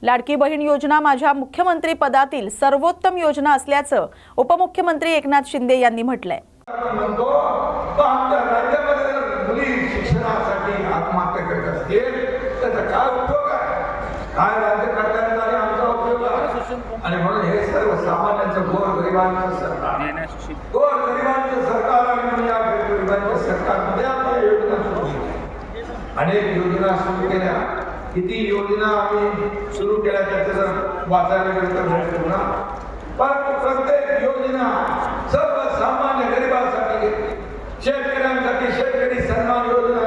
लाडकी बहीण योजना माझ्या मुख्यमंत्री पदातील सर्वोत्तम योजना असल्याचं उपमुख्यमंत्री एकनाथ शिंदे यांनी म्हटलंय. म्हणतो तो आमच्या राज्यामध्ये मुली शिक्षणासाठी आत्महत्या करत असतील त्याचा काय उपयोग आहे? काय राज्यकर्त्यांचा आणि आमचा उपयोग आहे? आणि म्हणून हे सर्व सामान्यांचं गोरगरिबांचं सरकार आणि म्हणून या गोरगरिबांच्या सरकारमध्ये आपल्या योजना सुरू केल्या. अनेक योजना सुरू केल्या. किती योजना आम्ही सुरू केल्या त्याचं जर वाचायला गेलं तर भेटतो ना. परंतु प्रत्येक योजना सर्वसामान्य गरिबांसाठी, शेतकऱ्यांसाठी शेतकरी सन्मान योजना,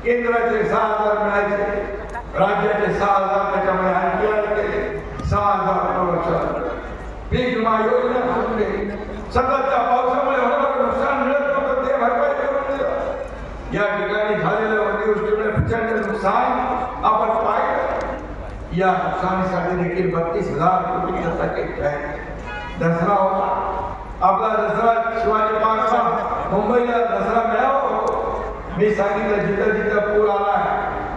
केंद्राचे 6,000 मिळायचे, राज्याचे 6,000, त्याच्यामध्ये आणखी आले 6,000 पीक विमा योजना सुरू केली. सततच्या पावसामुळे होणारं नुकसान मिळत नव्हतं ते भरपाई करून दिलं. या ठिकाणी झालेलं अतिवृष्टीमुळे प्रचंड नुकसान आपण पाहिलं. या नुकसानीसाठी देखील 32,000 कोटीचा पॅकेज आहे. दसरा होता आपला, दसरा शिवाजी पार्कला मुंबईला दसरा मेळावा. मी सांगितलं जिथं जिथं पूर आला,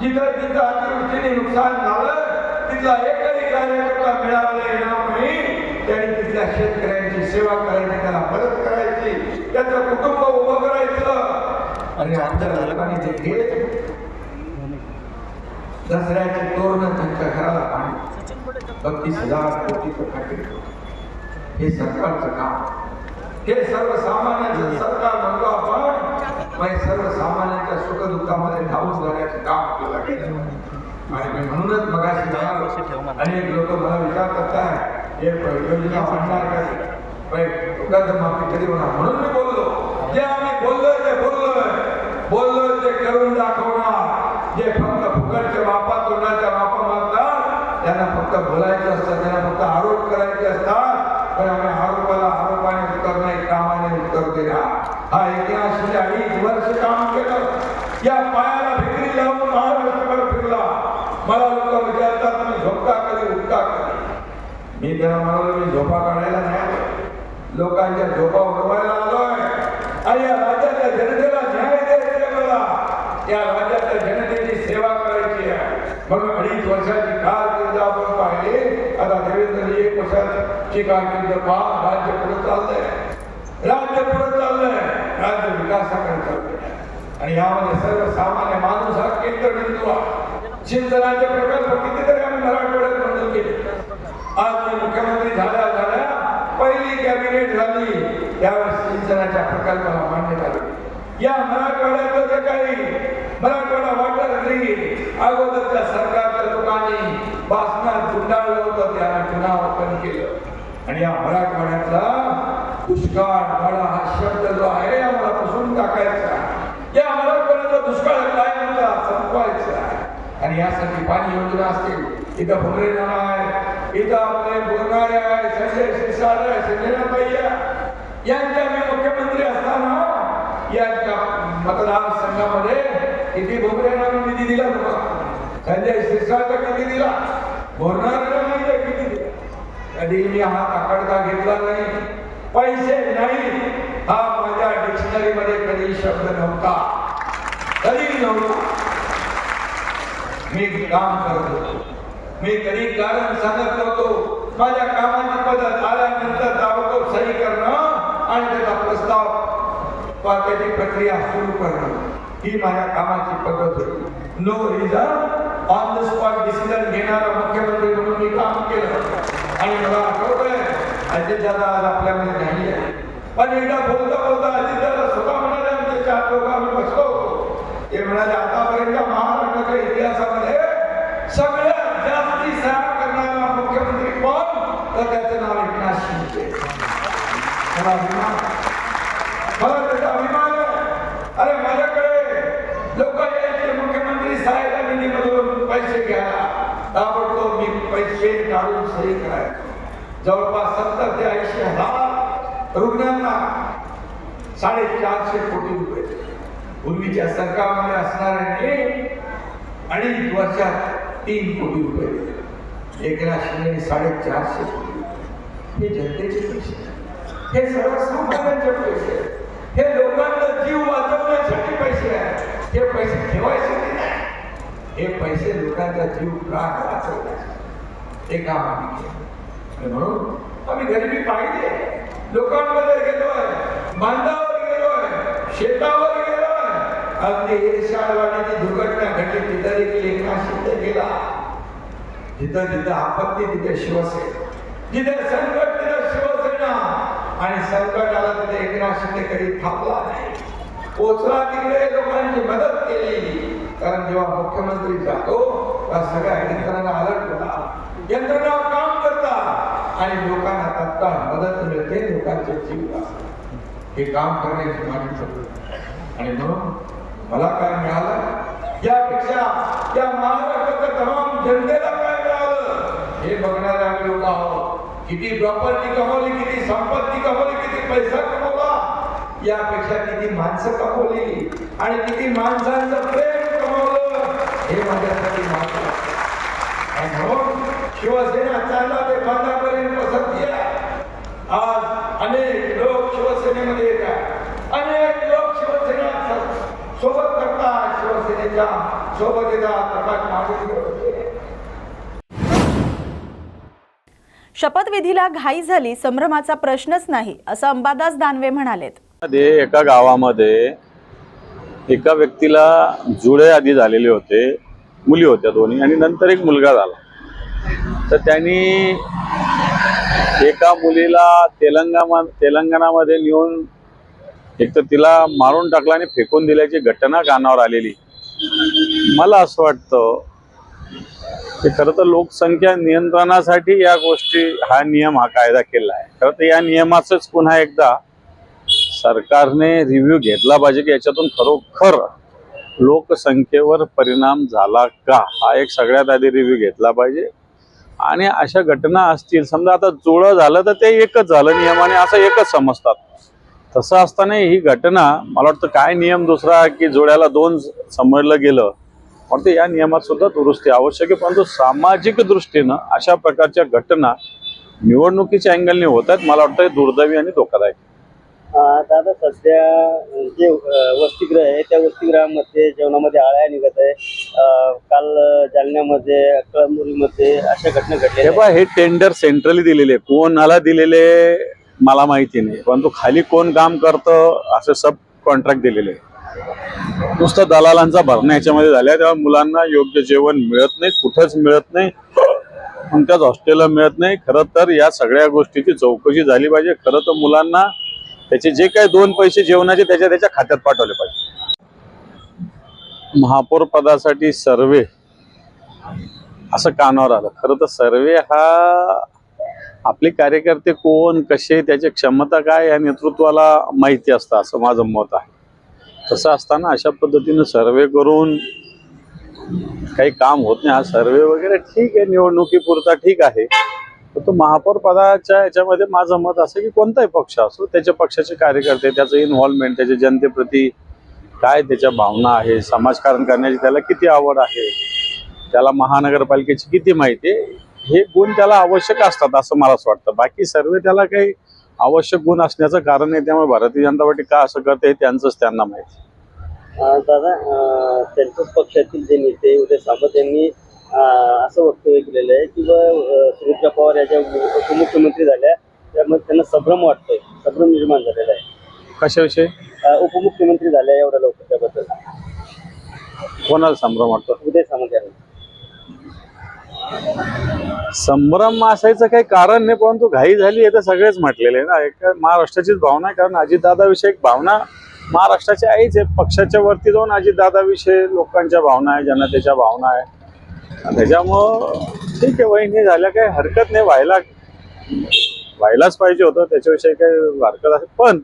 जिथं जिथं अतिवृष्टीने नुकसान झालं तिथला एकही कार्यकर्ता मेळाव्याला येणार नाही. त्यांनी तिथल्या शेतकऱ्यांची सेवा करायची, त्याला मदत करायची, त्याचं कुटुंब उभं करायचं. आणि आमच्या लोकांनी देखील दसऱ्याचे तोरण त्यांच्या घराला पाणी 32,000 कोटीचं पॅकेज. हे सरकारचं काम, हे सर्वसामान्यांचं सरकार म्हणतो आपण, सर्वसामान्यांच्या सुखदुःखामध्ये धावून जाण्याचं काम केलं गेलं. आणि म्हणूनच मगाशी अनेक लोक मला विचारतात काय हे योजना म्हणणार काय, कर्जमाफी कधी होणार? म्हणून मी बोललो, जे आम्ही बोललोय ते करून दाखवणार. जे फक्त फुकटच्या बापा तोंडाच्या बापा मागतात त्यांना फक्त बोलायचं असतं, त्यांना फक्त आरोप करायचे असतात. पण आम्ही आरोपाने उत्तर नाही, कामाने उत्तर देणार. हा 81 वर्ष काम केलं. या पायाला भित्री लावून महाराष्ट्रभर फिरला. मला लोक विचारतात मी झोपता कधी उठता कधी. मी त्यांना म्हणालो मी झोपा काढायला नाही आलो, लोकांच्या झोपा उडवायला आलोय. आणि या राज्याच्या जनतेला न्याय द्यायचा मला, या राज्याच्या जनतेची सेवा करायची आहे. म्हणून 2.5 वर्षाची कारकीर्द आपण पाहिली. आता देवेंद्रजी 1 वर्षाची कारकीर्द पहा. राज्य पुढे चाललंय, राज्य विकासाकडे चाललंय. आणि यामध्ये सर्वसामान्य माणूस हा केंद्रबिंदू आहे. सिंचनाचे प्रकल्प कितीतरी आम्ही मराठवाड्यात मंजूर केले. आज मी मुख्यमंत्री झाल्या पहिली कॅबिनेट झाली त्यावेळेस सिंचनाच्या प्रकल्पाला मान्यता दिली. या मराठवाड्याचं जे काही मराठवाडा वॉटर ग्रीड अगोदरच्या सरकारच्या लोकांनी भाषणात गुंडाळलं होतं, त्याला पुन्हा ओपन केलं. आणि या मराठवाड्यातला दुष्काळ वाडा हा शब्द जो आहे आम्हाला पुसून टाकायचा. या मराठवाड्याचा दुष्काळ काय म्हणता संपवायचा. आणि यासाठी पाणी योजना असतील, इथं भुमरे नाना आहे, इथं आपले बोरणारे आहे, संजय शिरसाट आहे, संजयनाबाई आहे. यांच्या मी मुख्यमंत्री असताना यांच्या मतदारसंघामध्ये किती भुमरे नाना निधी दिला तुम्हाला, संजय शिरसाट किती दिला, बोरणारे किती दिला. कधी मी हात आकडता घेतला नाही. पैसे नाही हा माझ्या डिक्शनरी मध्ये कधी शब्द नव्हता, कधी नव्हता. मी काम करत होतो, मी कधी कारण सांगत नव्हतो. माझ्या कामाची पद्धत आल्यानंतर ताबडतोब सही करणं आणि त्याचा प्रस्ताव त्याची प्रक्रिया सुरू करणं ही माझ्या कामाची पद्धत होती. No reason on the spot decision घेणारा मुख्यमंत्री म्हणून मी काम केलं. आणि मला आठवतंय अजितदादा आज आपल्यामध्ये नाही आहे, पण एकदा बोलता अजितदादा स्वतः म्हणाले, आमचे 4 लोक आम्ही बसलो होतो, ते म्हणाले आतापर्यंत महाराष्ट्राच्या इतिहासामध्ये सगळ्यात जास्ती सेवा करणारा मुख्यमंत्री कोण, तर त्याचं नाव एकनाथ शिंदे. मला त्याचा अभिमान आहे. अरे माझ्याकडे लोक यायचे मुख्यमंत्री सहायता निधीमधून पैसे घ्यायला, ताबडतोब मी पैसे काढून सही करायचो. जवळपास 70 ते 80 हजार रुग्णांना 450 कोटी रुपये. पूर्वीच्या सरकारमध्ये असणाऱ्यांनी 2.5 वर्षात 3 कोटी रुपये. एकनाथ शिंदे 450 कोटी. हे जनतेचे पैसे, हे सर्वसामान्यांचे पैसे, हे लोकांचा जीव वाचवण्यासाठी पैसे आहेत. हे पैसे ठेवायसाठी नाही, हे पैसे लोकांचा जीव प्राण वाचवण्यासाठी. हे काम आम्ही केलं. आणि म्हणून आम्ही गरिबी पाहिली, लोकांमध्ये गेलोय, बांधावर गेलोय, शेतावर गेलोय. अगदी इर्षाडवाणीची दुर्घटना घडली तिथं देखील एकनाथ शिंदे गेला. जिथं जिथं आपत्ती तिथे शिवसेना, जिथे संकट तिथे शिवसेना, आणि संकट आला तिथे एकनाथ शिंदे कधी थांबला नाही, पोचला तिकडे, लोकांची मदत केली. कारण जेव्हा मुख्यमंत्री जातो तेव्हा सगळ्या यंत्रणा अलर्ट होतात, यंत्रणा काम करतात आणि लोकांना तत्काळ मदत मिळते, लोकांचे जीव वाचतात. हे काम करण्याची माझी पद्धत. आणि म्हणून मला काय मिळालं यापेक्षा या महाराष्ट्राच्या तमाम जनतेला काय मिळालं हे बघणारे आम्ही लोक आहोत. किती प्रॉपर्टी कमवली, किती संपत्ती कमवली, किती पैसा कमवला, यापेक्षा किती माणसं कमवली आणि किती माणसांचं प्रेम कमवलं हे माझ्यासाठी महत्त्वाचं आहे. आणि म्हणून शिवसेना चांदा ते बांधापर्यंत पसंती आहे. आज अनेक लोक शिवसेनेमध्ये येतात, अनेक लोक शिवसेना सोबत करतात, शिवसेनेच्या सोबत येतात. प्रकाश महाजन शपथविधीला घाई झाली, संभ्रमाचा प्रश्नच नाही, असं अंबादास दानवे म्हणालेत. एका गावामध्ये एका व्यक्तीला जुळे आधी झालेले होते, मुली होत्या दोन्ही, आणि नंतर एक मुलगा झाला. तर त्यांनी एका मुलीला तेलंगणामध्ये नेऊन एक तर तिला मारून टाकला आणि फेकून दिल्याची घटना कानावर आलेली. मला असं वाटतं की खरं तर लोकसंख्या नियंत्रणासाठी या गोष्टी, हा नियम, हा कायदा केला आहे. खरं तर या नियमाचंच पुन्हा एकदा सरकारने रिव्ह्यू घेतला पाहिजे की याच्यातून खरोखर लोकसंख्येवर परिणाम झाला का, हा एक सगळ्यात आधी रिव्ह्यू घेतला पाहिजे. आणि अशा घटना असतील, समजा आता जुळं झालं तर ते एकच झालं नियमाने, असं एकच समजतात. तसं असताना ही घटना, मला वाटतं काय नियम दुसरा की जुळ्याला दोन समजलं गेलं, वाटतं या नियमात सुद्धा दुरुस्ती आवश्यक आहे. परंतु सामाजिक दृष्टीनं अशा प्रकारच्या घटना निवडणुकीच्या अँगलने होत आहेत, मला वाटतं दुर्दैवी आणि धोकादायक. दादा, सध्या जे वसतिगृह आहे त्या वसतिगृहामध्ये जेवणामध्ये आळ्या निघत आहे. काल जालन्यामध्ये, कळमनुरीमध्ये अशा घटना घडल्या. तेव्हा हे टेंडर सेंट्रली दिलेले, कोणाला दिलेले मला माहिती नाही, परंतु खाली कोण काम करतं असे सब कॉन्ट्रॅक्ट दिलेले. नुसतं दलालांचा भरणा याच्यामध्ये झाल्या, तेव्हा मुलांना योग्य जेवण मिळत नाही, कुठंच मिळत नाही, कोणत्याच हॉस्टेलला मिळत नाही. खरं तर या सगळ्या गोष्टीची चौकशी झाली पाहिजे. खरं तर मुलांना त्याचे जे काही 2 पैसे जेवणाचे त्याच्या खात्यात पाठवले पाहिजे. महापौर पदासाठी सर्वे असं कानावर आलं. खरं तर सर्वे हा आपले कार्यकर्ते कोण, कसे, त्याची क्षमता काय या नेतृत्वाला माहिती असतं, असं माझं मत आहे. तसं असताना अशा पद्धतीनं सर्वे करून काही काम होत नाही. हा सर्वे वगैरे ठीक आहे, निवडणुकीपुरता ठीक आहे, तो महापौर पदाच्या याच्यामध्ये माझं मत असं की कोणताही पक्ष असो, त्याच्या पक्षाचे कार्यकर्ते, त्याचं इन्व्हॉल्वमेंट, त्याच्या जनतेप्रती काय त्याच्या भावना आहे, समाजकारण करण्याची त्याला किती आवड आहे, त्याला महानगरपालिकेची किती माहिती आहे, हे गुण त्याला आवश्यक असतात असं मला असं वाटतं. बाकी सर्व त्याला काही आवश्यक गुण असण्याचं कारण नाही. त्यामुळे भारतीय जनता पार्टी का असं करते हे त्यांचंच त्यांना माहिती. दादा, त्यांच्याच पक्षातील जे नेते उदय सामंत यांनी असं वक्तव्य केलेलं आहे की सुमित्रा पवार या ज्या उपमुख्यमंत्री झाल्या त्यामुळे त्यांना संभ्रम वाटतोय, संभ्रम निर्माण झालेला आहे. कशाविषयी? उपमुख्यमंत्री झाल्या एवढ्या लवकर, त्याबद्दल कोणाला संभ्रम वाटतो? उदय सामंत यांना. संभ्रम असायचं काही कारण नाही, परंतु घाई झाली हे तर सगळेच म्हटलेले आहे ना. एक महाराष्ट्राचीच भावना आहे, कारण अजितदादाविषयी एक भावना महाराष्ट्राची आहेच आहे. पक्षाच्या वरती जाऊन अजितदादाविषयी लोकांच्या भावना आहे, जनतेच्या भावना आहे. त्याच्यामुळं ठीक आहे, वहिनी झाल्या काही हरकत नाही, व्हायलाच पाहिजे होतं, त्याच्याविषयी काही हरकत असेल, पण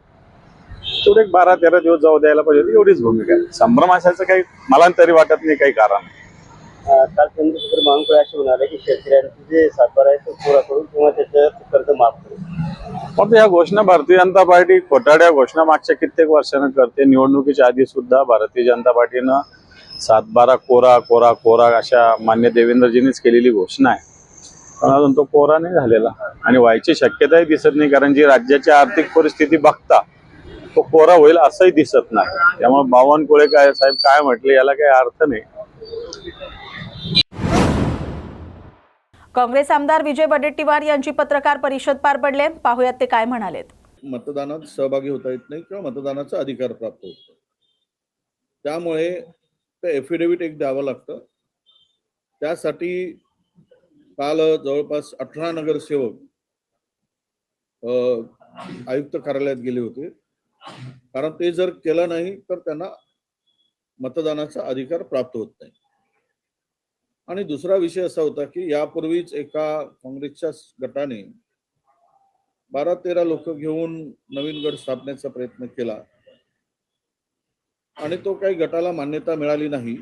तेवढे 12-13 दिवस जाऊ द्यायला पाहिजे होती, एवढीच भूमिका आहे. संभ्रम असायचं काही मला तरी वाटत नाही काही कारण. काल चंद्रशेखर बावनकुळे असे म्हणाले की शेतकऱ्यांचे जे सातबारा आहे तो पुरा करून किंवा त्याचं कर्ज माफ करू. पण या घोषणा भारतीय जनता पार्टी खोटाड्या घोषणा मागच्या कित्येक वर्षानं करते. निवडणुकीच्या आधी सुद्धा भारतीय जनता पार्टीनं 7-12 कोरा कोरा कोरा अशा मान्य देवेंद्रजींनीच केलेली घोषणा आहे, पण अजून तो कोरा नाही झालेला आणि व्हायची शक्यताही दिसत नाही. कारण जी राज्याची आर्थिक परिस्थिती बघता तो कोरा होईल असंही दिसत नाही. त्यामुळे बावनकुळे काय साहेब काय म्हटले याला काही अर्थ नाही. काँग्रेस आमदार विजय वडेट्टीवार यांची पत्रकार परिषद पार पडली. पाहुयात ते काय म्हणालेत. मतदानात सहभागी होता येत नाही किंवा मतदानाचा अधिकार प्राप्त होतो. त्यामुळे ते एफिडेव्हिट एक द्यावं लागतं. त्यासाठी काल जवळपास 18 नगरसेवक आयुक्त कार्यालयात गेले होते, कारण ते जर केलं नाही तर त्यांना मतदानाचा अधिकार प्राप्त होत नाही. आणि दुसरा विषय असा होता की यापूर्वीच एका काँग्रेसच्या गटाने 12-13 लोक घेऊन नवीन गट स्थापनेचा प्रयत्न केला आणि तो काही गटाला मान्यता मिळाली नाही.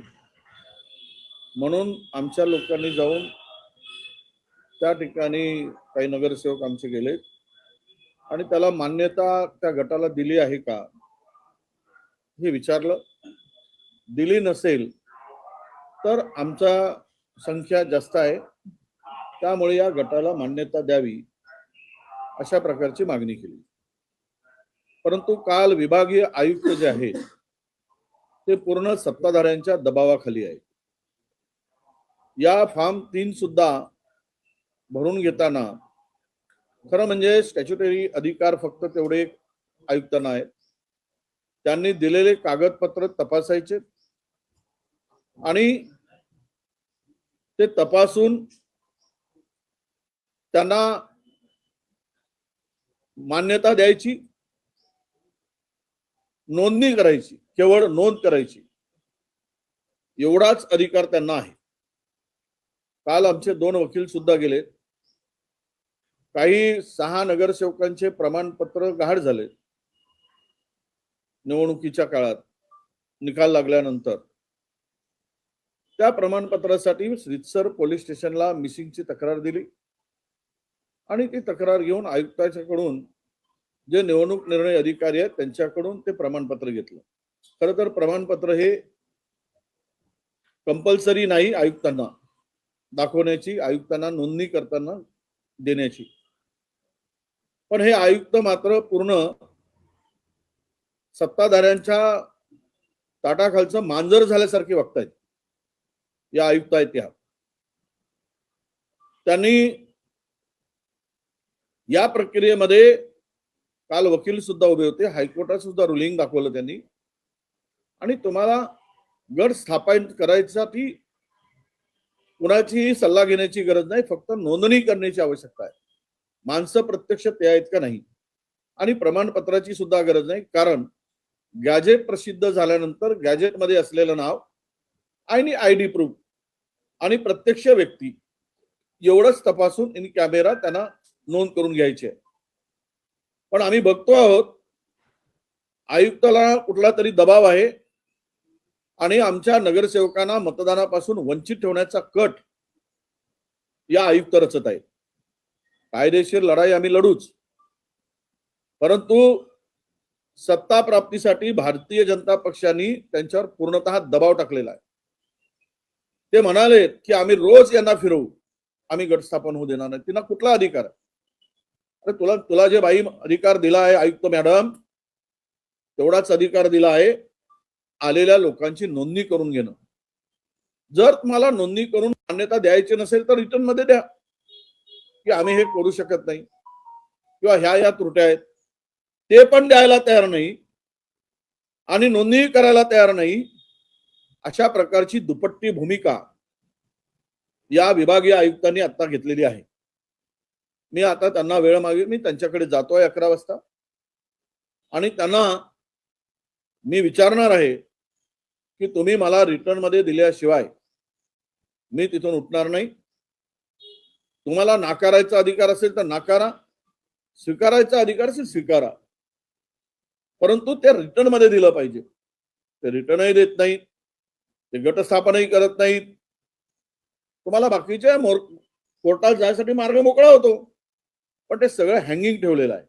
म्हणून आमच्या लोकांनी जाऊन त्या ठिकाणी काही नगरसेवक आमचे गेले आणि त्याला मान्यता त्या गटाला दिली आहे का हे विचारलं. दिली नसेल तर आमचा संख्या जास्त आहे, त्यामुळे या गटाला मान्यता द्यावी अशा प्रकारची मागणी केली. परंतु काल विभागीय आयुक्त जे आहेत ते पूर्ण सत्ताधाऱ्यांच्या दबावाखाली आहे. या फॉर्म 3 सुद्धा भरून घेताना खरं म्हणजे स्टॅच्युटरी अधिकार फक्त तेवढे आयुक्तांना आहेत. त्यांनी दिलेले कागदपत्र तपासायचे आणि ते तपासून त्यांना मान्यता द्यायची, नोंदणी करायची, केवळ नोंद करायची, एवढाच अधिकार त्यांना आहे. काल आमचे 2 वकील सुद्धा गेले. काही 6 नगरसेवकांचे प्रमाणपत्र गहाळ झाले निवडणुकीच्या काळात निकाल लागल्यानंतर. त्या प्रमाणपत्रासाठी रितसर पोलीस स्टेशनला मिसिंगची तक्रार दिली आणि ती तक्रार घेऊन आयुक्ताच्याकडून जे निवडणूक निर्णय अधिकारी आहेत त्यांच्याकडून ते प्रमाणपत्र घेतलं. खरं तर प्रमाणपत्र हे कंपल्सरी नाही आयुक्तांना दाखवण्याची, आयुक्तांना नोंदणी करताना देण्याची, पण हे आयुक्त मात्र पूर्ण सत्ताधाऱ्यांच्या ताटाखालचं मांजर झाल्यासारखे वागतायत. या आयुक्त आहेत त्यांनी या प्रक्रियेमध्ये काल वकील सुद्धा उभे होते, हायकोर्टात सुद्धा रुलिंग दाखवलं त्यांनी. आणि तुम्हाला गट स्थापन करायसाठी कुणाचीही सल्ला घेण्याची गरज नाही, फक्त नोंदणी करण्याची आवश्यकता आहे. माणसं प्रत्यक्ष ते आहेत का नाही, आणि प्रमाणपत्राची सुद्धा गरज नाही, कारण गॅजेट प्रसिद्ध झाल्यानंतर गॅजेटमध्ये असलेलं नाव आणि आयडी प्रूफ आणि प्रत्यक्ष व्यक्ती एवढंच तपासून इन कॅमेरा त्यांना नोंद करून घ्यायची आहे. पण आम्ही बघतो आहोत आयुक्ताला कुठला तरी दबाव आहे आणि आमच्या नगरसेवकांना मतदानापासून वंचित ठेवण्याचा कट या आयुक्त रचत आहेत. कायदेशीर लढाई आम्ही लढूच, परंतु सत्ता प्राप्तीसाठी भारतीय जनता पक्षाने त्यांच्यावर पूर्णतः दबाव टाकलेला आहे. ते म्हणाले की आम्ही रोज यांना फिरवू, आम्ही गट स्थापन होऊ देणार नाही. तिला कुठला अधिकार आहे? अरे तुला जे बाई अधिकार दिला आहे आयुक्त मॅडम, तेवढाच अधिकार दिला आहे आलेल्या लोकांची नोंदणी करून घेणं. जर तुम्हाला नोंदणी करून मान्यता द्यायची नसेल तर रिटर्न मध्ये द्या की आम्ही हे करू शकत नाही किंवा ह्या त्रुट्या आहेत. ते पण द्यायला तयार नाही आणि नोंदणी करायला तयार नाही. अशा प्रकारची दुपट्टी भूमिका या विभागीय आयुक्तांनी आता घेतलेली आहे. मी आता त्यांना वेळ मागे, मी त्यांच्याकडे जातोय 11 वाजता आणि त्यांना मी विचारणार आहे की तुम्ही मला रिटर्न मध्ये दिल्याशिवाय मी तिथून उठणार नाही. तुम्हाला नाकारायचा अधिकार असेल तर नाकारा, स्वीकारायचा अधिकार असेल स्वीकारा, परंतु ते रिटर्न मध्ये दिलं पाहिजे. ते रिटर्नही देत नाहीत, ते गटस्थापनही करत नाहीत. तुम्हाला बाकीच्या कोर्टात जायसाठी मार्ग मोकळा होतो, पण ते सगळं हँगिंग ठेवलेलं आहे,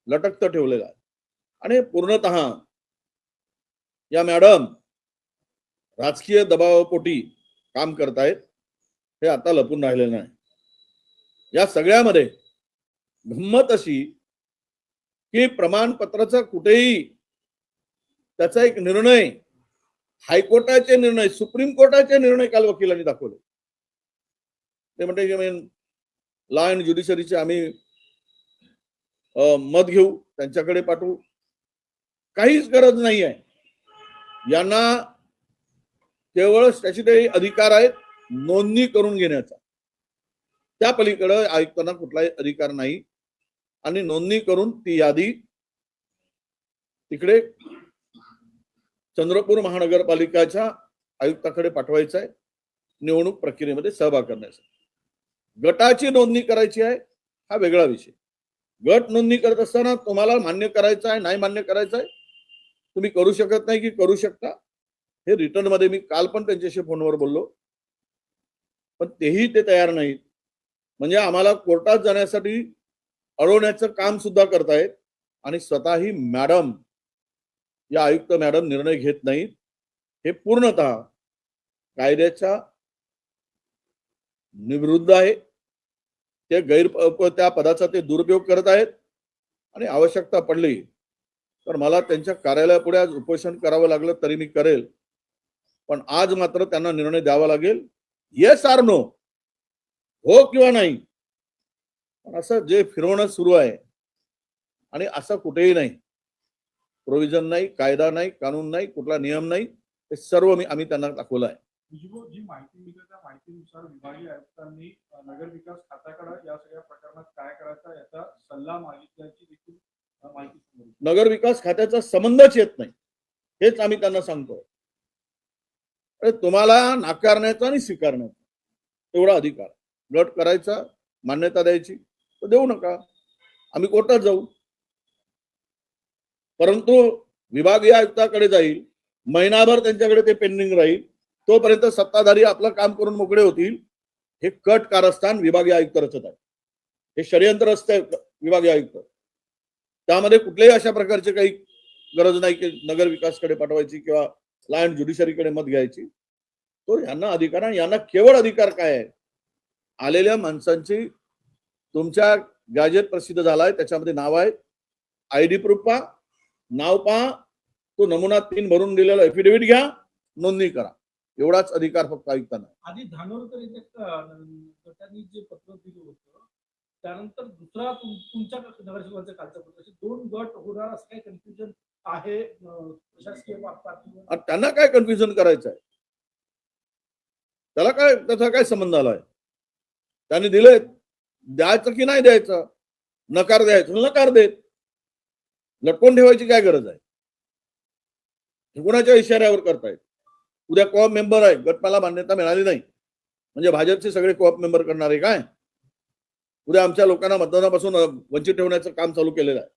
लटकतं ठेवलेलं आहे. आणि पूर्णतः या मॅडम राजकीय दबावापोटी काम करतायत, हे आता लपून राहिलेलं नाही. या सगळ्यामध्ये गंमत अशी की प्रमाणपत्राचा कुठेही त्याचा एक निर्णय, हायकोर्टाचे निर्णय, सुप्रीम कोर्टाचे निर्णय काल वकिलांनी दाखवले. ते म्हणते की लॉ अँड ज्युडिशरीचे आम्ही मत घेऊ, त्यांच्याकडे पाठवू. काहीच गरज नाही आहे. यांना केवळ स्टॅच्युटरी अधिकार आहेत नोंदणी करून घेण्याचा. त्या पलीकडे आयुक्तांना कुठलाही अधिकार नाही. आणि नोंदणी करून ती यादी तिकडे चंद्रपूर महानगरपालिकाच्या आयुक्ताकडे पाठवायचं आहे निवडणूक प्रक्रियेमध्ये सहभाग करण्यासाठी. गटाची नोंदणी करायची आहे हा वेगळा विषय. गट नोंदणी करत असताना तुम्हाला मान्य करायचं आहे नाही मान्य करायचं आहे, तुम्ही करू शकत नाही की करू शकता. हे रिटर्न मध्ये मी काल पण त्यांच्याशी फोनवर बोललो, पण तेही ते तयार नाहीत. म्हणजे आम्हाला कोर्टात जाण्यासाठी अडवण्याचं काम सुद्धा करतायत. आणि स्वतःही मॅडम, या आयुक्त मॅडम निर्णय घेत नाहीत. हे पूर्णतः कायद्याच्या विरुद्ध आहे. ते त्या पदाचा ते दुरुपयोग करत आहेत. आणि आवश्यकता पडली तर मला त्यांच्या कार्यालयापुढे आज उपोषण करावं लागलं तरी मी करेल. पण आज मात्र त्यांना निर्णय द्यावा लागेल, येस आर नो, हो किंवा नाही. पण असं जे फिरवणं सुरू आहे आणि असं कुठेही नाही, प्रोव्हिजन नाही, कायदा नाही, कानून नाही, कुठला नियम नाही, हे सर्व आम्ही त्यांना दाखवलं आहे. जी माहिती मिळते त्या माहितीनुसार विभागीय आयुक्तांनी नगर विकास खात्याकडे या सगळ्या प्रकरणात काय करायचा याचा सल्ला मागितल्याची देखील माहिती समोर येते. नगर विकास खात्याचा संबंधच येत नाही, हेच आम्ही त्यांना सांगतोय. अरे तुम्हाला नाकारण्याचा आणि स्वीकारण्याचा एवढा अधिकार. गट करायचा, मान्यता द्यायची तर देऊ नका, आम्ही कोर्टात जाऊ. परंतु विभागीय आयुक्ताकडे जाईल, महिनाभर त्यांच्याकडे ते पेंडिंग राहील, तोपर्यंत सत्ताधारी आपलं काम करून मोकळे होतील. हे कट कारस्थान विभागीय आयुक्त रचत आहे. हे षडयंत्र असते विभागीय आयुक्त. त्यामध्ये कुठल्याही अशा प्रकारचे काही गरज नाही की नगर विकासकडे पाठवायची किंवा लॉ अँड ज्युडिशरीकडे मत घ्यायची. तो यांना अधिकार आहे. यांना केवळ अधिकार काय आहे, आलेल्या माणसांची तुमच्या गॅजेट प्रसिद्ध झालाय, त्याच्यामध्ये नाव आहे, आयडी प्रूफ पहा, नाव पहा, तो नमुना 3 भरून दिलेला एफिडेव्हिट घ्या, नोंदणी करा. एवढाच अधिकार फक्त आयुक्तांना. आधी धानोरकर येथे गटांनी जे पत्र दिलं होतं त्यानंतर दुसरा तुमच्या नगरसेवकांचा कालचा पत्र, असे 2 गट होणार असं काही कन्फ्युजन आहे प्रशासकीय पातळीवर. आणि त्यांना काय कन्फ्युजन करायचं आहे, त्याला काय, त्याचा काय संबंध आलाय? त्यांनी दिले, द्यायचं की नाही द्यायचं, नकार द्यायचं नकार देत, लटकून ठेवायची काय गरज आहे? हे कोणाच्या इशाऱ्यावर करतायत? उद्या कोऑप मेंबर आहे, गटाला मान्यता मिळाली नाही म्हणजे भाजपचे सगळे कोऑप मेंबर करणार आहे काय? उद्या आमच्या लोकांना मतदानापासून वंचित ठेवण्याचं काम चालू केलेलं आहे.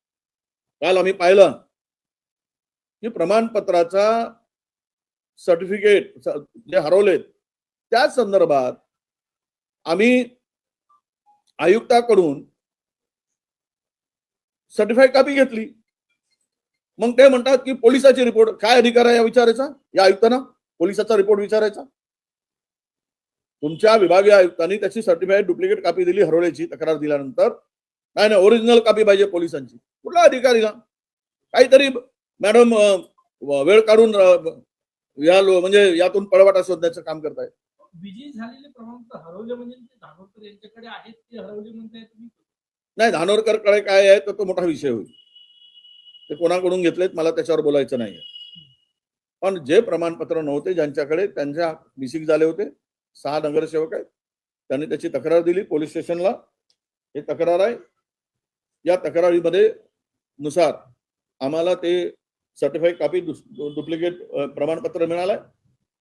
काल आम्ही पाहिलं की प्रमाणपत्राचा सर्टिफिकेट जे हरवलेत त्या संदर्भात आम्ही आयुक्ताकडून सर्टिफाईड कॉपी घेतली. मग ते म्हणतात की पोलिसाची रिपोर्ट. काय अधिकार आहे या विचारायचा या आयुक्तांना? पोलिसाचा रिपोर्ट विचारायचा? तुमच्या विभागीय आयुक्तांनी त्याची सर्टिफाईड डुप्लिकेट कॉपी दिली हरवल्याची तक्रार दिल्यानंतर. नाही नाही, ओरिजिनल कॉपी पाहिजे पोलिसांची. कुठला अधिकारीला काहीतरी मॅडम वेळ काढून म्हणजे यातून पळवाटा शोधण्याचं काम करतायत. विजयी झालेले प्रमाणपत्र हरवले म्हणजे ते धानोरकर यांच्याकडे आहेत ते हरवले म्हणताय तुम्ही? नाही, धानोरकरकडे काय आहे तर तो मोठा विषय होईल. ते कोणाकडून घेतलेत मला त्याच्यावर बोलायचं नाही. पण जे प्रमाणपत्र नव्हते ज्यांच्याकडे, त्यांच्या मिसिंग झाले होते, 6 नगरसेवक आहेत, त्यांनी त्याची तक्रार दिली पोलीस स्टेशनला. हे तक्रार आहे. या तक्रारीमध्ये नुसार आम्हाला ते सर्टिफाईड कॉपी डुप्लिकेट प्रमाणपत्र मिळालंय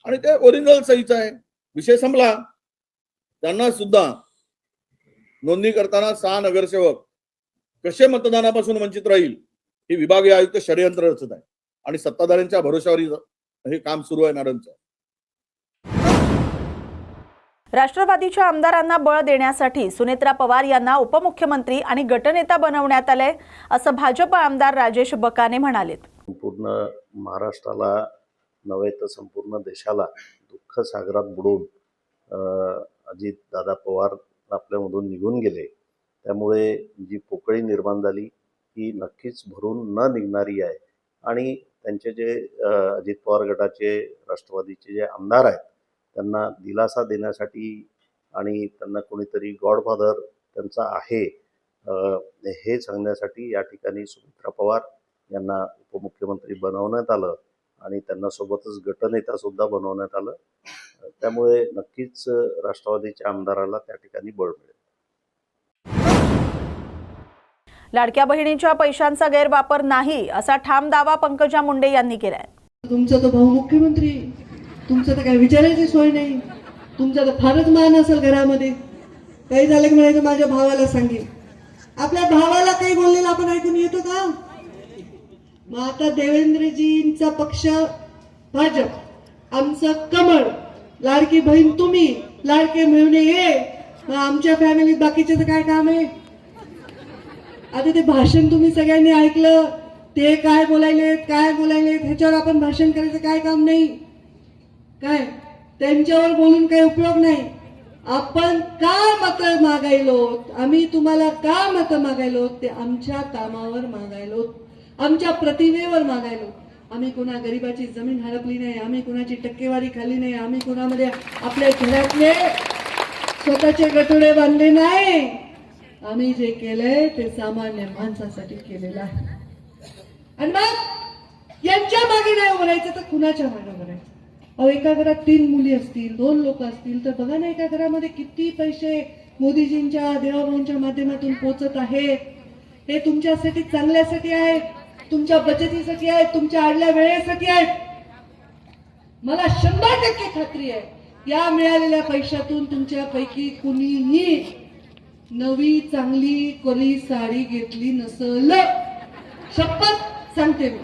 आणि ते ओरिजिनल सहीचं आहे. विषय संपला. त्यांना सुद्धा नोंदणी करताना 6 नगरसेवक कसे मतदानापासून वंचित राहील हे विभागीय आयुक्त षडयंत्र रचत आहे. आणि सत्ताधाऱ्यांच्या भरोशावर हे काम सुरू आहे मॅडमचं. राष्ट्रवादीच्या आमदारांना बळ देण्यासाठी सुनेत्रा पवार यांना उपमुख्यमंत्री आणि गटनेता बनवण्यात आले, असं भाजप आमदार राजेश बकाने म्हणाले. संपूर्ण महाराष्ट्राला नव्हे तर संपूर्ण देशाला दुःख सागरात बुडून अजित दादा पवार आपल्यामधून निघून गेले. त्यामुळे जी पोकळी निर्माण झाली ही नक्कीच भरून न निघणारी आहे. आणि त्यांचे जे अजित पवार गटाचे राष्ट्रवादीचे जे आमदार आहेत त्यांना दिलासा देण्यासाठी आणि त्यांना कोणीतरी गॉडफादर त्यांचा आहे हे सांगण्यासाठी या ठिकाणी सुमित्रा पवार यांना उपमुख्यमंत्री बनवण्यात आलं आणि त्यांना सोबतच गटनेता सुद्धा बनवण्यात आलं. त्यामुळे नक्कीच राष्ट्रवादीच्या आमदाराला त्या ठिकाणी बळ मिळेल. लाडक्या बहिणीच्या पैशांचा गैरवापर नाही असा ठाम दावा पंकजा मुंडे यांनी केलाय. तुमचा तो भाऊ मुख्यमंत्री, तुमचं तर काही विचारायची सोय नाही. तुमचा तर फारच मान असेल घरामध्ये. काही झालं की म्हणायचं माझ्या भावाला सांगेल. आपल्या भावाला काही बोललेलं आपण ऐकून येतो का? मग आता देवेंद्रजींचा पक्ष भाजप, आमचं कमळ, लाडकी बहीण तुम्ही, लाडके मिळवणे हे. मग आमच्या फॅमिलीत बाकीचं काय काम आहे? आता ते भाषण तुम्ही सगळ्यांनी ऐकलं, ते काय बोलायलेत ह्याच्यावर आपण भाषण करायचं काय काम नाही. काय त्यांच्यावर बोलून काही उपयोग नाही. आपण का मतं मागायलो, आम्ही तुम्हाला का मतं मागायलो, ते आमच्या कामावर मागायलो, आमच्या प्रतिमेवर मागायलो. आम्ही कोणा गरीबाची जमीन हडपली नाही, आम्ही कोणाची टक्केवारी खाल्ली नाही, आम्ही कोणामध्ये आपल्या घरातले स्वतःचे गठोडे बांधले नाही. आम्ही जे केलंय ते सामान्य माणसासाठी केलेलं आहे. आणि मग यांच्या मागे नाही उभं राहायचं तर कुणाच्या मागे उभं राहायचं? अहो, एका घरात 3 मुली असतील, 2 लोक असतील तर बघा ना, एका घरामध्ये किती पैसे मोदीजींच्या देवाभाऊंच्या माध्यमातून पोहोचत आहेत. हे तुमच्यासाठी चांगल्यासाठी आहे, तुमच्या बचतीसाठी आहे, तुमच्या आडल्या वेळेसाठी आहे. मला 100% खात्री आहे या मिळालेल्या पैशातून तुमच्यापैकी कुणीही नवी चांगली कोरी साडी घेतली नसल. शपथ सांगते मी,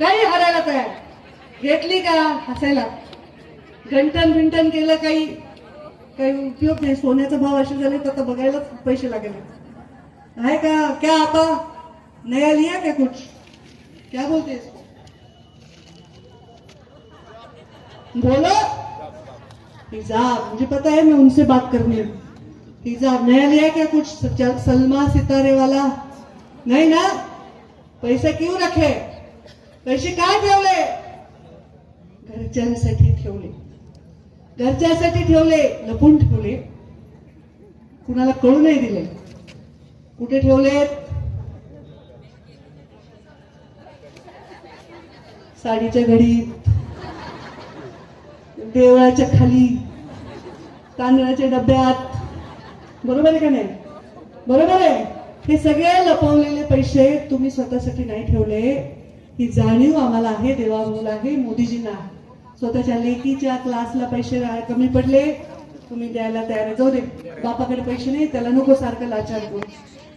काही हरायला तयार. घेतली का हसायला, घंटन भिंटन केलं काही उपयोग नाही. सोन्याचा भाव असे झाले तर आता बघायला पैसे लागेल. आहे का? क्या आपा नया लिया क्या कुछ? क्या बोलते इसको? बोलो हिजाब, मुझे पता है मैं उनसे बात करनी है. हिजाब नया लिया क्या कुछ? सलमा सितारे वाला नहीं ना? पैसे क्यों रखे? पैसे काय ठेवले? घरच्यांसाठी ठेवले, घरच्यासाठी ठेवले, लपून ठेवले, कुणाला कळू नाही दिले. कुठे ठेवलेत? साडीच्या घडीत, देवळाच्या खाली, तांदळाच्या डब्यात. बरोबर आहे का नाही? बरोबर आहे. हे सगळे लपवलेले पैसे तुम्ही स्वतःसाठी नाही ठेवले. ही जाणीव आम्हाला आहे, देवाभाऊला आहे, मोदीजींना आहे. स्वतःच्या लेकीच्या क्लासला पैसे कमी पडले, तुम्ही द्यायला तयार आहे. जाऊ दे, बापाकडे पैसे नाही, त्याला नको सारखं लाचार करू.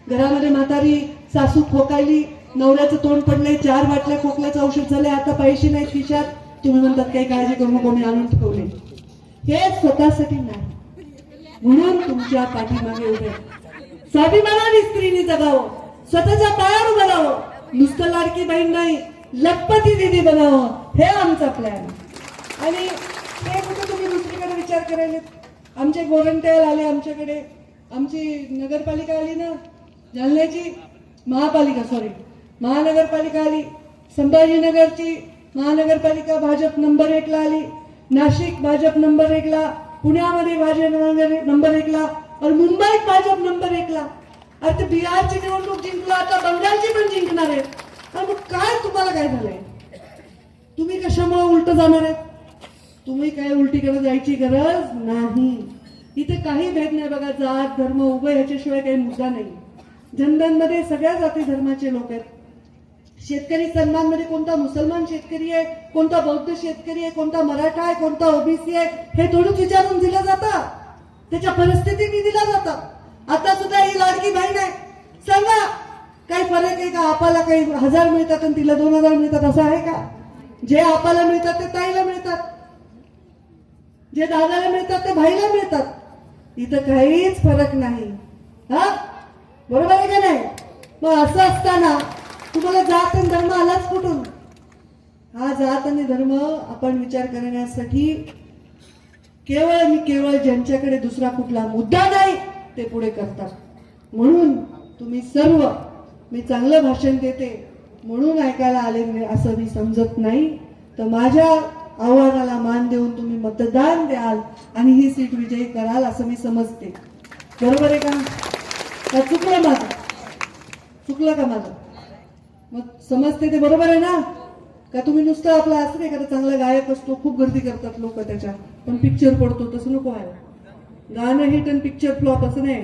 घरामध्ये म्हातारी सासू खोकायली, नवऱ्याचं तोंड पडले, 4 बाटल्या खोकल्याचं औषध झाले, आता पैसे नाही खिशात. तुम्ही म्हणतात काही काळजी करू नको, मी आणून ठेवले. हे स्वतःसाठी नाही, म्हणून तुमच्या पाठीमागे उभे. स्वाभिमानाने स्त्रीने जगावं, स्वतःच्या पायावर उभं राहावं. नुसतं लाडकी बहीण नाही, लखपती दिदी बनावं, हे आमचा प्लॅन. आणि हे कुठे तुम्ही दुसरीकडे विचार करायले? आमचे गोरंट्याल आले आमच्याकडे, आमची नगरपालिका आली ना जालन्याची, महानगरपालिका आली, संभाजीनगरची महानगरपालिका भाजप नंबर 1 ला आली, नाशिक भाजप नंबर 1 ला, पुण्यामध्ये भाजप नंबर 1 ला, और मुंबईत भाजप नंबर 1 ला. अरे ते बिहारची निवडणूक जिंकला, आता बंगालची पण जिंकणार आहेत. मग काय तुम्हाला काय झालंय? तुम्ही कशामुळे उलट जाणार आहेत? तुम्ही काय उलटीकडे जायची गरज नाही. इथे काही भेद नाही बघा, जात धर्म उभय ह्याच्याशिवाय काही मुद्दा नाही. जनधनमध्ये सगळ्या जाती धर्माचे लोक आहेत. शेतकरी सन्मानमध्ये कोणता मुसलमान शेतकरी आहे, कोणता बौद्ध शेतकरी आहे, कोणता मराठा आहे, कोणता ओबीसी आहे, हे थोडंच विचारून दिलं जातं. त्याच्या परिस्थितीने दिला जातं. आता सुद्धा ही लाडकी बहीण आहे, सांगा काही फरक आहे का? आपाला काही 1000 मिळतात आणि तिला 2000 मिळतात असं आहे का? जे आपाला मिळतात ते ताईला मिळतात, जे दादाला मिळतात ते भाईला मिळतात. इथं काहीच फरक नाही. हा बरोबर आहे का नाही? मग असं असताना तुम्हाला जात आणि धर्म आलाच कुठून? हा जात आणि धर्म आपण विचार करण्यासाठी केवळ आणि केवळ ज्यांच्याकडे दुसरा कुठला मुद्दा नाही ते पुढे करतात. म्हणून तुम्ही सर्व, मी चांगलं भाषण देते म्हणून ऐकायला आले असं मी समजत नाही. तर माझ्या आव्हानाला मान देऊन तुम्ही मतदान द्याल आणि ही सीट विजयी कराल असं मी समजते. बरोबर आहे का? का चुकलं माझं? चुकलं का माझं? मग समजते ते बरोबर आहे ना? का तुम्ही नुसतं आपलं असं नाही, एखादा चांगला गायक असतो, खूप गर्दी करतात लोक त्याच्या, पण पिक्चर पडतो, तसं नको आहे. गाणं हिट आणि पिक्चर फ्लॉप असं नाही.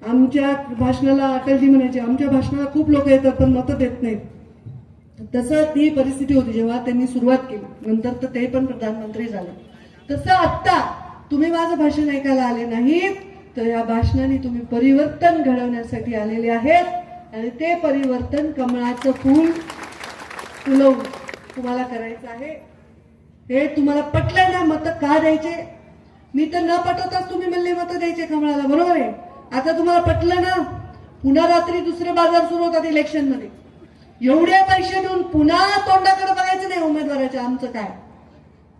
आमच्या भाषणाला अटलजी म्हणायचे, आमच्या भाषणाला खूप लोक येतात पण मतं देत नाहीत. तसं ती परिस्थिती होती जेव्हा त्यांनी सुरुवात केली, नंतर तर ते पण प्रधानमंत्री झाले. तसं आत्ता तुम्ही माझं भाषण ऐकायला आले नाहीत, तर या भाषणाने तुम्ही परिवर्तन घडवण्यासाठी आलेले आहेत आणि ते परिवर्तन कमळाचं फूल फुलवून तुम्हाला करायचं आहे. हे तुम्हाला पटलं ना? मतं का द्यायचे? मी तर न पटवताच तुम्ही म्हणले मतं द्यायचे कमळाला, बरोबर आहे. आता तुम्हाला पटलं ना? पुन्हा रात्री दुसरे बाजार सुरू होतात इलेक्शन मध्ये. एवढे पैसे देऊन पुन्हा तोंडाकडे बघायचं नाही उमेदवाराच्या. आमचं काय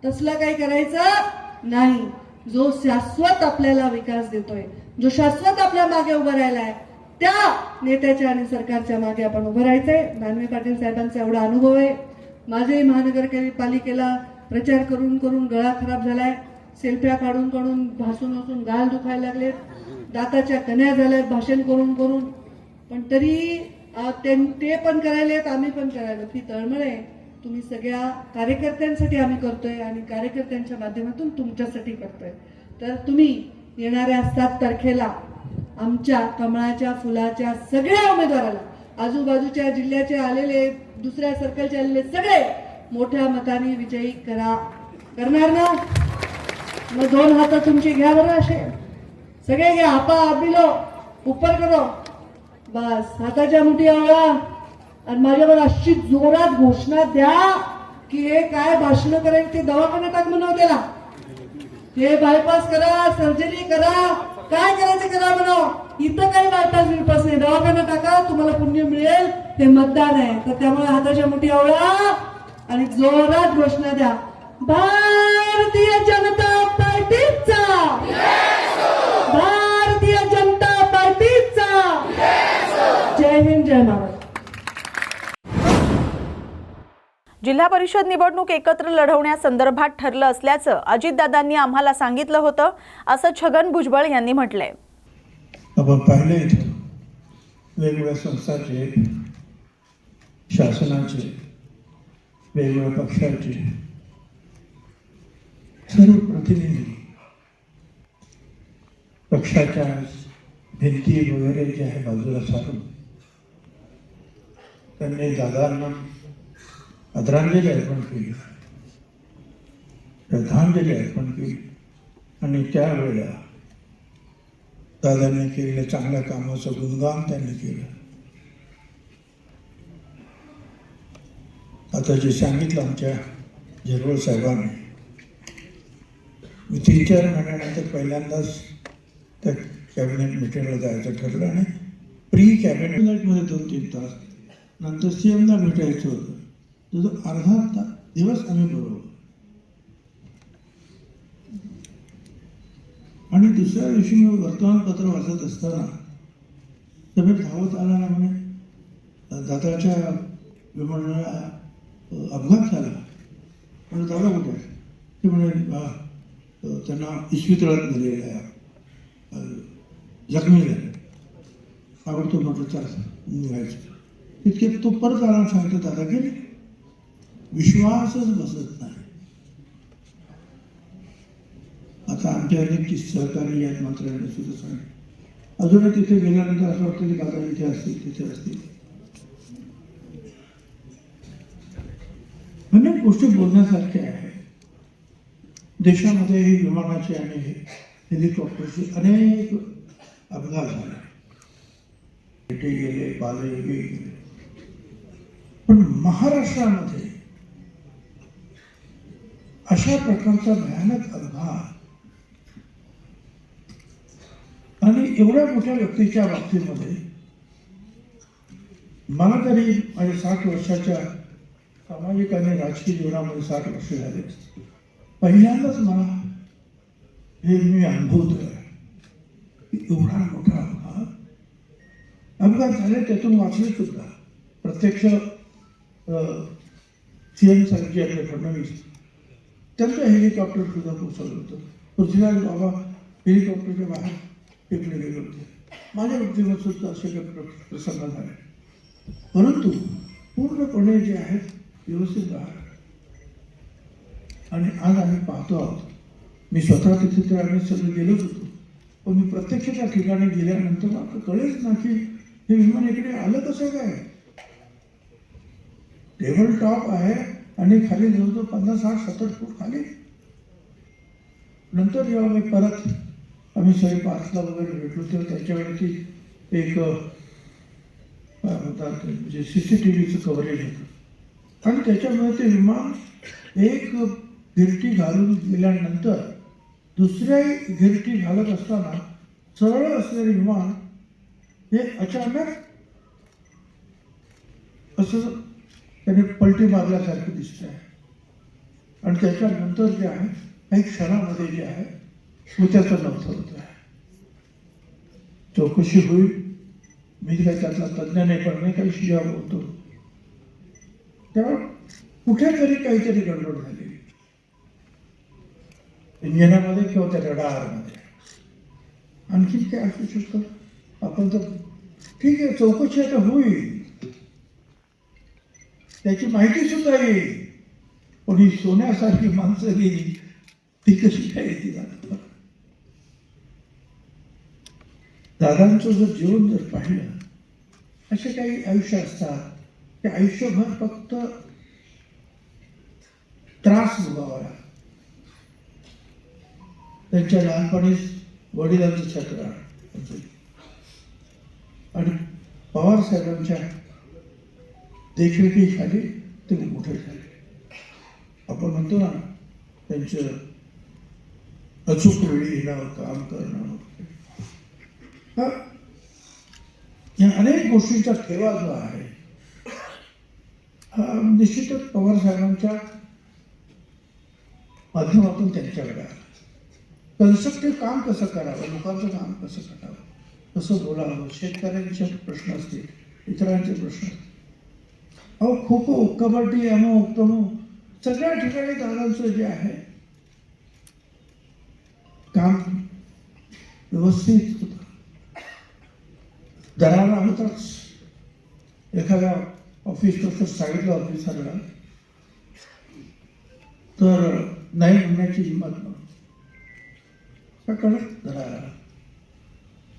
तसलं काही करायचं नाही. जो शाश्वत आपल्याला विकास देतोय, जो शाश्वत आपल्या मागे उभं राहिलाय, त्या नेत्याच्या आणि सरकारच्या मागे आपण उभं राहायचंय. दानवे पाटील साहेबांचा एवढा अनुभव आहे. माझे महानगरपालिकेला प्रचार करून करून गळा खराब झालाय. सेल्फ्या काढून काढून भासून भासून गाल दुखायला लागलेत, दाताच्या कण्या झाल्यात भाषण करून करून. पण तरी ते पण करायलेत, आम्ही पण करायलो. ती तळमळ आहे तुम्ही सगळ्या कार्यकर्त्यांसाठी आम्ही करतोय आणि कार्यकर्त्यांच्या माध्यमातून तुमच्यासाठी करतोय. तर तुम्ही येणाऱ्या 7 तारखेला आमच्या कमळाच्या फुलाच्या सगळ्या उमेदवाराला, आजूबाजूच्या जिल्ह्याचे आलेले, दुसऱ्या सर्कलचे आलेले सगळे मोठ्या मताने विजयी करा. करणार ना? मग 2 हात तुमची घ्या बरं, असे सगळे घ्या. आपा आबिलो उपर करो, बस हाताच्या मुठी आवळा आणि माझ्यावर अशी जोरात घोषणा द्या की हे काय भाषण करायचं ते दवाखाना टाक म्हणावं, त्याला हे बायपास करा, सर्जरी करा, काय करायचं करा म्हणावं. इथं काही बायपास नाही, दवाखाना टाका, तुम्हाला पुण्य मिळेल. ते मतदान आहे. तर त्यामुळे हाताच्या मुठी आवळा आणि जोरात घोषणा द्या, भारतीय जनता पार्टीचा, भारतीय जनता पार्टीचा. जय हिंद, जय महाराष्ट्र. जिल्हा परिषद निवडणूक एकत्र लढवण्यासंदर्भात ठरलं असल्याचं अजितदादांनी आम्हाला सांगितलं होतं, असं छगन भुजबळ यांनी म्हटलंय. आपण पाहिले इथं वेगवेगळ्या संस्थांचे, शासनाचे, वेगवेगळ्या पक्षाचे सर्व प्रतिनिधी पक्षाच्या भिंती वगैरे जे आहे बाजूला सारून त्यांनी दादांना आदरांजली अर्पण केली, श्रद्धांजली अर्पण केली आणि त्यावेळेला दादांनी केलेल्या चांगल्या कामाचं गुणगान त्यांनी केलं. आता जे सांगितलं आमच्या झिरवळ साहेबांनी, मी 3-4 महिन्यानंतर पहिल्यांदाच त्या कॅबिनेट मिटिंगला जायचं ठरलं आणि प्री कॅबिनेटमध्ये 2-3 तास नंतर सीएमला भेटायचं होतं. तुझं अर्धा दिवस आम्ही बरोबर आणि दुसऱ्या दिवशी मी वर्तमानपत्र वाचत असताना समीर धावत आला ना, म्हणे दादाच्या विमानाला अपघात झाला. म्हणजे दादा कुठे आहे? ते म्हणे त्यांना इस्पितळात गेलेलं आहे, जखमी झाले. आवडतो म्हटलं चला निघायचं. तितके तो परत आला, सांगतो दादा गेले. विश्वासच बसत नाही. आता आमच्या अनेक सहकारी आहेत मंत्र्यांनी सुद्धा सांगितलं, अजूनही तिथे गेल्यानंतर असं वाटतं की दादा इथे असतील, तिथे असतील. अनेक गोष्टी बोलण्यासारख्या आहे. देशामध्ये विमानाचे आणि हेलिकॉप्टरचे अनेक अपघात झाले, भेटे गेले, बाले गेले. पण महाराष्ट्रामध्ये अशा प्रकारचा भयानक अपघात आणि एवढ्या मोठ्या व्यक्तीच्या बाबतीमध्ये मला तरी माझ्या 60 वर्षाच्या सामाजिक आणि राजकीय जीवनामध्ये 60 वर्ष झाले, पहिल्यांदाच मला हे मी अनुभवतोय की एवढा मोठा अपघात झाले. त्यातून वाचले सुद्धा. प्रत्यक्ष सीएम साहेबजी आपले फडणवीस त्यांचं हेलिकॉप्टर सुद्धा कोसळलं होतं. पृथ्वीराज बाबा हेलिकॉप्टरच्या बाहेर फेकले गेले होते. माझ्या वृत्तीवर सुद्धा असे काही प्रसंग झाले, परंतु पूर्णपणे जे आहेत व्यवस्थित राहा. आणि आज आम्ही पाहतो आहोत, मी स्वतः तिथे तर आम्ही सगळे गेलोच होतो, पण मी प्रत्यक्ष त्या ठिकाणी गेल्यानंतर मला कळेच ना की हे विमान इकडे आलं कसं काय. टेबल टॉप आहे आणि खाली जवळजवळ 50-60-70 फूट खाली. नंतर जेव्हा मी परत आम्ही सगळे 5ला वगैरे भेटलो तेव्हा त्याच्यावरती एक काय म्हणतात म्हणजे CCTVचं कव्हरेज होतं आणि त्याच्यामुळे ते विमान एक गिरटी घालून गेल्यानंतर दुसऱ्या गिरटी घालत असताना सरळ असलेले विमान हे अचानक असं त्याने पलटी मारल्यासारखं दिसत आहे. आणि त्याच्यानंतर जे आहे काही क्षणामध्ये जे आहे त्याचं नव्हतं होत आहे. चौकशी होईल, मी काही त्यातला तज्ज्ञ नाही, पण मी काही जेव्हा बोलतो तेव्हा कुठेतरी काहीतरी गडबड झाली इंजिनामध्ये किंवा त्या रडारमध्ये. आणखी काय असू शकतं, आपण तर ठीक आहे चौकशी आता होईल, त्याची माहिती सुद्धा येईल, पण ही सोन्यासारखी माणसं गेली ती कशी काय येते जाणार. दादांचं जर जीवन जर पाहिलं, असे काही आयुष्य असतात ते आयुष्यभर फक्त त्रास भोगावा लागतो. त्यांच्या लहानपणीच वडिलांचं छत्र आणि पवार साहेबांच्या देखरेखीखाली ते मोठे झाले. आपण म्हणतो ना त्यांचं अचूक वेळी येणं, काम करणं, या अनेक गोष्टींचा ठेवा जो आहे हा निश्चितच पवार साहेबांच्या माध्यमातून त्यांच्याकडे आला. कन्स्ट्रक्टिव्ह काम कसं करावं, लोकांचं काम कसं करावं, कसं बोलावं, शेतकऱ्यांचे प्रश्न असतील, इतरांचे प्रश्न असतील, अहो खो खो, कबड्डी, अमुक तमुक सगळ्या ठिकाणी दादांचं जे आहे काम व्यवस्थित होतं. दरारा होताच. एखाद्या ऑफिसचं सांगितलं ऑफिसरला तर नाही म्हणण्याची हिंमत नव्हती. कळत दरारा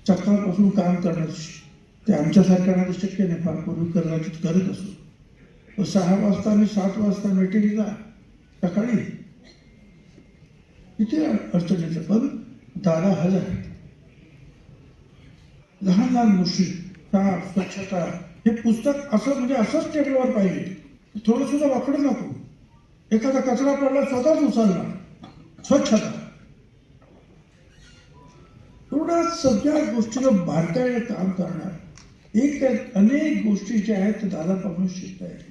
सकाळपासून काम करणं ते आमच्यासारख्यांना तर शक्य नाही, फार पूर्वी कदाचित करत असो. 6 वाजता आणि 7 वाजता मीटिंगला सकाळी किती अडचणीचं, पण दादा हजर. लहान लहान गोष्टी, साफ स्वच्छता, हे पुस्तक असं म्हणजे असंच टेबलवर पाहिजे, थोडं सुद्धा वाकडं नको. एखादा कचरा पडला स्वतःच उचलणार, स्वच्छता, एवढ्या सगळ्या गोष्टीचं बारकाईने काम करणार. एक अनेक गोष्टी ज्या आहेत दादापासून शिकता येतील.